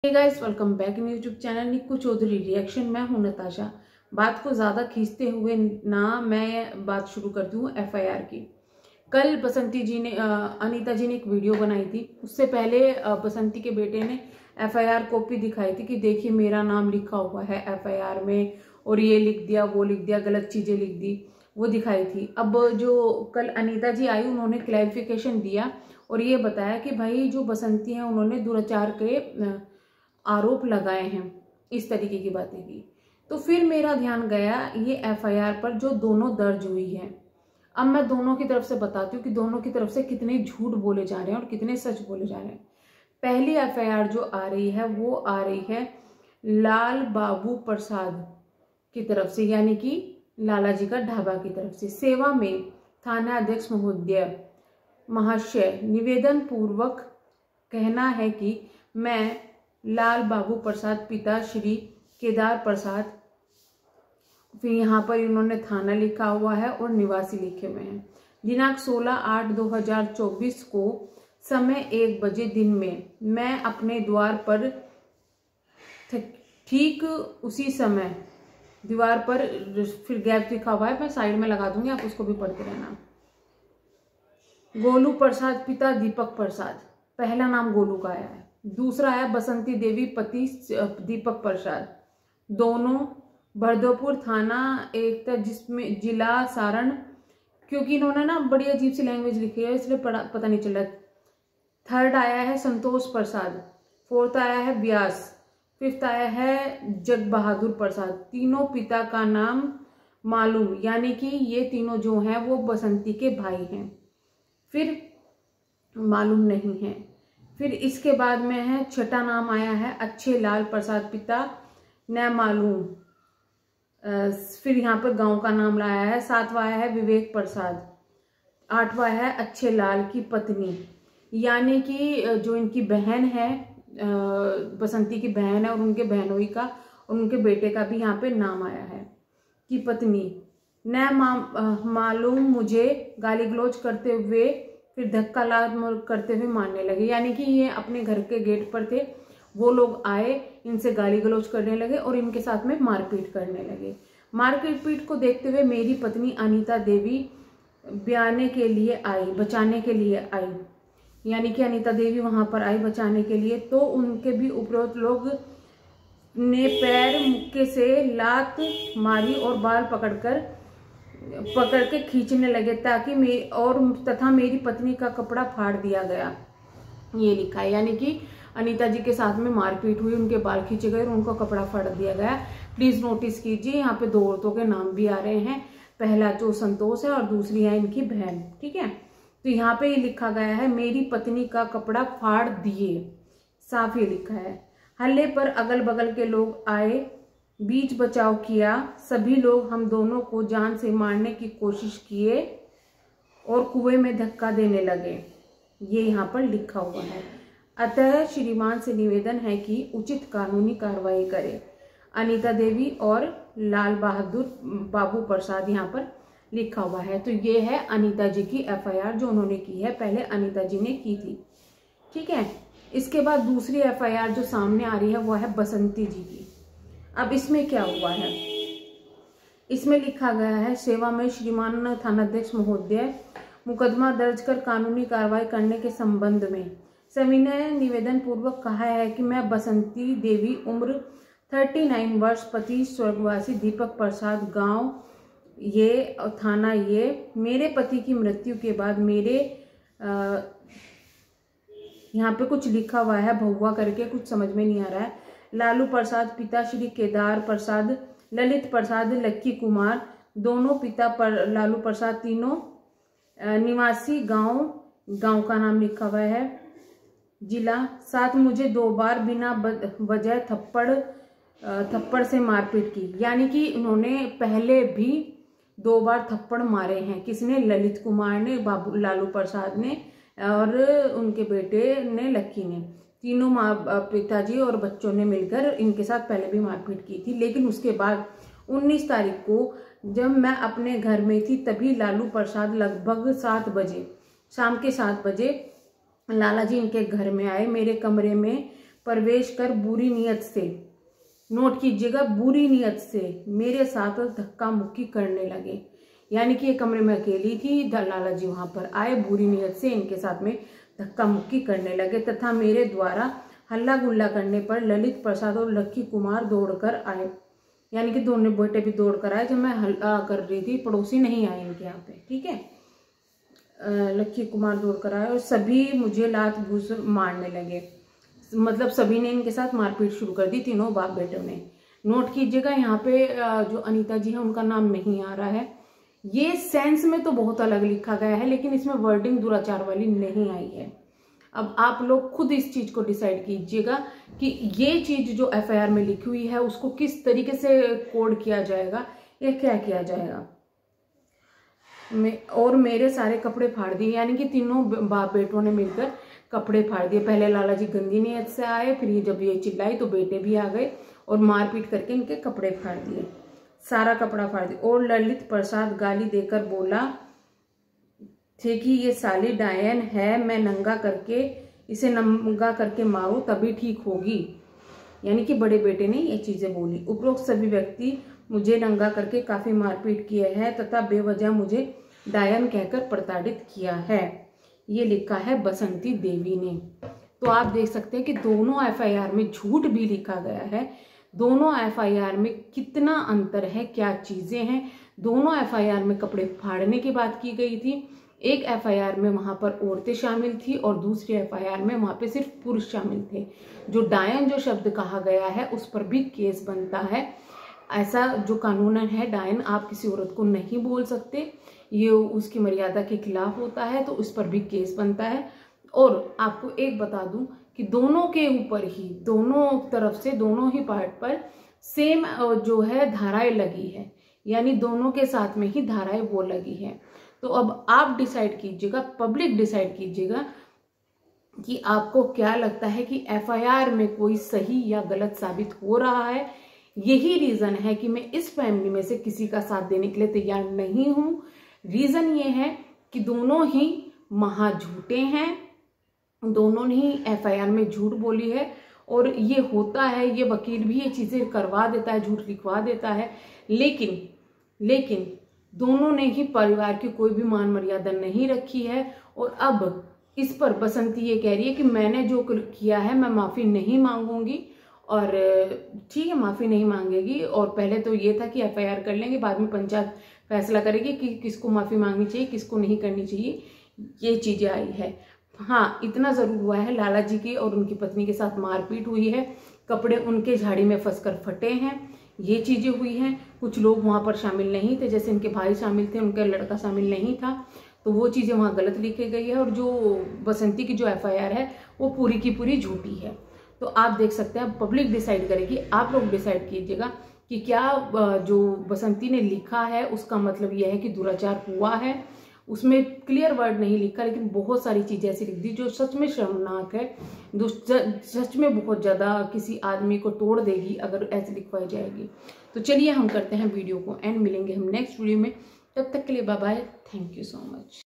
Hey guys, welcome back in YouTube channel Nikku Chaudhary reaction. मैं हूं नताशा। बात को ज़्यादा खींचते हुए ना मैं बात शुरू करती हूँ एफआईआर की। कल बसंती जी ने अनीता जी ने एक वीडियो बनाई थी। उससे पहले बसंती के बेटे ने एफआईआर कॉपी दिखाई थी कि देखिए मेरा नाम लिखा हुआ है एफआईआर में, और ये लिख दिया वो लिख दिया, गलत चीज़ें लिख दी, वो दिखाई थी। अब जो कल अनीता जी आई उन्होंने क्लैरिफिकेशन दिया और ये बताया कि भाई जो बसंती हैं उन्होंने दुराचार के आरोप लगाए हैं, इस तरीके की बातें की। तो फिर मेरा ध्यान गया ये एफआईआर पर जो दोनों दर्ज हुई है। अब मैं दोनों की तरफ से बताती हूँ कि दोनों की तरफ से कितने झूठ बोले जा रहे हैं और कितने सच बोले जा रहे हैं। पहली एफआईआर जो आ रही है वो आ रही है लाल बाबू प्रसाद की तरफ से, यानी कि लाला जी का ढाबा की तरफ से। सेवा में थाना अध्यक्ष महोदय महाशय, निवेदन पूर्वक कहना है कि मैं लाल बाबू प्रसाद पिता श्री केदार प्रसाद, फिर यहाँ पर इन्होंने थाना लिखा हुआ है और निवासी लिखे हुए हैं। दिनांक 16/8/2024 को समय 1 बजे दिन में मैं अपने द्वार पर ठीक उसी समय दीवार पर, फिर गैप लिखा हुआ है, मैं साइड में लगा दूंगी, आप उसको भी पढ़ते रहना। गोलू प्रसाद पिता दीपक प्रसाद, पहला नाम गोलू का आया है। दूसरा है बसंती देवी पति दीपक प्रसाद, दोनों भरदोपुर थाना एक था, जिसमें जिला सारण। क्योंकि इन्होंने ना बड़ी अजीब सी लैंग्वेज लिखी है इसलिए पता नहीं चला। थर्ड आया है संतोष प्रसाद, फोर्थ आया है व्यास, फिफ्थ आया है जग बहादुर प्रसाद। तीनों पिता का नाम मालूम, यानी कि ये तीनों जो हैं वो बसंती के भाई हैं, फिर मालूम नहीं है। फिर इसके बाद में है छठा नाम आया है अच्छे लाल प्रसाद पिता न मालूम, फिर यहाँ पर गांव का नाम लाया है। सातवां आया है विवेक प्रसाद, आठवां है अच्छे लाल की पत्नी, यानी कि जो इनकी बहन है, बसंती की बहन है, और उनके बहनोई का और उनके बेटे का भी यहाँ पे नाम आया है की पत्नी न मालूम मुझे, गाली गलौज करते हुए, फिर धक्का लाद करते हुए मारने लगे। यानी कि ये अपने घर के गेट पर थे, वो लोग आए, इनसे गाली गलौज करने लगे और इनके साथ में मारपीट करने लगे। मारपीट को देखते हुए मेरी पत्नी अनीता देवी बचाने के लिए आई, बचाने के लिए आई, यानी कि अनीता देवी वहां पर आई बचाने के लिए। तो उनके भी उपरोक्त लोग ने पैर मुक्के से लात मारी और बाल पकड़ के खींचने लगे ताकि तथा मेरी पत्नी का कपड़ा फाड़ दिया गया, ये लिखा है। यानी कि अनीता जी के साथ में मारपीट हुई, उनके बाल खींचे गए और उनका कपड़ा फाड़ दिया गया। प्लीज नोटिस कीजिए, यहाँ पे दो औरतों के नाम भी आ रहे हैं, पहला जो संतोष है और दूसरी है इनकी बहन, ठीक है। तो यहाँ पे ये लिखा गया है मेरी पत्नी का कपड़ा फाड़ दिए, साफ ये लिखा है। हल्ले पर अगल बगल के लोग आए, बीच बचाव किया, सभी लोग हम दोनों को जान से मारने की कोशिश किए और कुएं में धक्का देने लगे, ये यहाँ पर लिखा हुआ है। अतः श्रीमान से निवेदन है कि उचित कानूनी कार्रवाई करें। अनीता देवी और लाल बहादुर बाबू प्रसाद यहाँ पर लिखा हुआ है। तो ये है अनीता जी की एफआईआर जो उन्होंने की है, पहले अनीता जी ने की थी, ठीक है। इसके बाद दूसरी एफआईआर जो सामने आ रही है वो है बसंती जी की। अब इसमें क्या हुआ है, इसमें लिखा गया है सेवा में श्रीमान थानाध्यक्ष महोदय, मुकदमा दर्ज कर कानूनी कार्रवाई करने के संबंध में सविनय निवेदन पूर्वक कहा है कि मैं बसंती देवी, उम्र 39 वर्ष, पति स्वर्गवासी दीपक प्रसाद, गांव ये, थाना ये, मेरे पति की मृत्यु के बाद मेरे यहाँ पे कुछ लिखा हुआ है भहुआ करके, कुछ समझ में नहीं आ रहा है। लालू प्रसाद पिता श्री केदार प्रसाद, ललित प्रसाद, लक्की कुमार, दोनों पिता पर लालू प्रसाद, तीनों निवासी गांव का नाम लिखा हुआ है, जिला। साथ मुझे 2 बार बिना वजह थप्पड़ से मारपीट की, यानी कि उन्होंने पहले भी 2 बार थप्पड़ मारे हैं। किसने? ललित कुमार ने, लालू प्रसाद ने और उनके बेटे ने, लक्की ने। तीनों पिताजी और बच्चों ने मिलकर इनके साथ पहले भी मारपीट की थी। लेकिन उसके बाद 19 तारीख को जब मैं अपने घर में थी तभी लालू प्रसाद लगभग 7 बजे, शाम के 7 बजे लाला जी इनके घर में आए, मेरे कमरे में प्रवेश कर बुरी नीयत से, नोट कीजिएगा, बुरी नीयत से मेरे साथ धक्का मुक्की करने लगे। यानी कि ये कमरे में अकेली थी, लाला जी वहां पर आए, बुरी नीयत से इनके साथ में धक्का मुक्की करने लगे तथा मेरे द्वारा हल्ला गुल्ला करने पर ललित प्रसाद और लक्की कुमार दौड़कर आए। यानी कि दोनों बेटे भी दौड़कर आए जब मैं हल्ला कर रही थी, पड़ोसी नहीं आए इनके यहाँ पे, ठीक है। लक्की कुमार दौड़कर आए और सभी मुझे लात घूस मारने लगे, मतलब सभी ने इनके साथ मारपीट शुरू कर दी, तीनों बाप बेटों ने। नोट कीजिएगा यहाँ पे जो अनीता जी है उनका नाम नहीं आ रहा है। ये सेंस में तो बहुत अलग लिखा गया है, लेकिन इसमें वर्डिंग दुराचार वाली नहीं आई है। अब आप लोग खुद इस चीज को डिसाइड कीजिएगा कि ये चीज जो एफआईआर में लिखी हुई है उसको किस तरीके से कोड किया जाएगा या क्या किया जाएगा। और मेरे सारे कपड़े फाड़ दिए, यानी कि तीनों बाप बेटों ने मिलकर कपड़े फाड़ दिए। पहले लाला जी गंदी नीयत से आए, फिर जब ये चिल्लाई तो बेटे भी आ गए और मारपीट करके इनके कपड़े फाड़ दिए, सारा कपड़ा फाड़ दिया। और ललित प्रसाद गाली देकर बोला थे कि ये साली डायन है, मैं नंगा करके इसे नंगा करके मारूं तभी ठीक होगी। यानी कि बड़े बेटे ने ये चीजें बोली। उपरोक्त सभी व्यक्ति मुझे नंगा करके काफी मारपीट किए हैं तथा बेवजह मुझे डायन कहकर प्रताड़ित किया है। ये लिखा है बसंती देवी ने। तो आप देख सकते हैं कि दोनों एफआईआर में झूठ भी लिखा गया है। दोनों एफआईआर में कितना अंतर है, क्या चीजें हैं। दोनों एफआईआर में कपड़े फाड़ने की बात की गई थी, एक एफआईआर में वहां पर औरतें शामिल थी और दूसरी एफआईआर में वहां पे सिर्फ पुरुष शामिल थे। जो डायन जो शब्द कहा गया है उस पर भी केस बनता है। ऐसा जो कानूनन है, डायन आप किसी औरत को नहीं बोल सकते, ये उसकी मर्यादा के खिलाफ होता है, तो उस पर भी केस बनता है। और आपको एक बता दूं कि दोनों के ऊपर ही, दोनों तरफ से, दोनों ही पार्ट पर सेम जो है धाराएं लगी है, यानी दोनों के साथ में ही धाराएं वो लगी है। तो अब आप डिसाइड कीजिएगा, पब्लिक डिसाइड कीजिएगा कि आपको क्या लगता है कि एफआईआर में कोई सही या गलत साबित हो रहा है। यही रीजन है कि मैं इस फैमिली में से किसी का साथ देने के लिए तैयार नहीं हूं। रीजन ये है कि दोनों ही महा झूठे हैं, दोनों ने ही एफआईआर में झूठ बोली है और ये होता है, ये वकील भी ये चीजें करवा देता है, झूठ लिखवा देता है, लेकिन दोनों ने ही परिवार की कोई भी मान मर्यादा नहीं रखी है। और अब इस पर बसंती ये कह रही है कि मैंने जो किया है मैं माफी नहीं मांगूंगी, और ठीक है माफी नहीं मांगेगी। और पहले तो ये था कि एफआईआर कर लेंगे, बाद में पंचायत फैसला करेगी कि किसको माफी मांगनी चाहिए, किसको नहीं करनी चाहिए, ये चीजें आई है। हाँ, इतना जरूर हुआ है, लाला जी की और उनकी पत्नी के साथ मारपीट हुई है, कपड़े उनके झाड़ी में फंसकर फटे हैं, ये चीजें हुई हैं। कुछ लोग वहां पर शामिल नहीं थे, जैसे इनके भाई शामिल थे, उनका लड़का शामिल नहीं था, तो वो चीजें वहां गलत लिखी गई है। और जो बसंती की जो एफआईआर है वो पूरी की पूरी झूठी है। तो आप देख सकते हैं, पब्लिक डिसाइड करेगी, आप लोग डिसाइड कीजिएगा कि क्या जो बसंती ने लिखा है उसका मतलब यह है कि दुराचार हुआ है। उसमें क्लियर वर्ड नहीं लिखा, लेकिन बहुत सारी चीजें ऐसी लिख दी जो सच में शर्मनाक है, सच में बहुत ज्यादा किसी आदमी को तोड़ देगी अगर ऐसे लिखवाई जाएगी। तो चलिए हम करते हैं वीडियो को एंड, मिलेंगे हम नेक्स्ट वीडियो में। तब तक के लिए bye bye, thank you so much.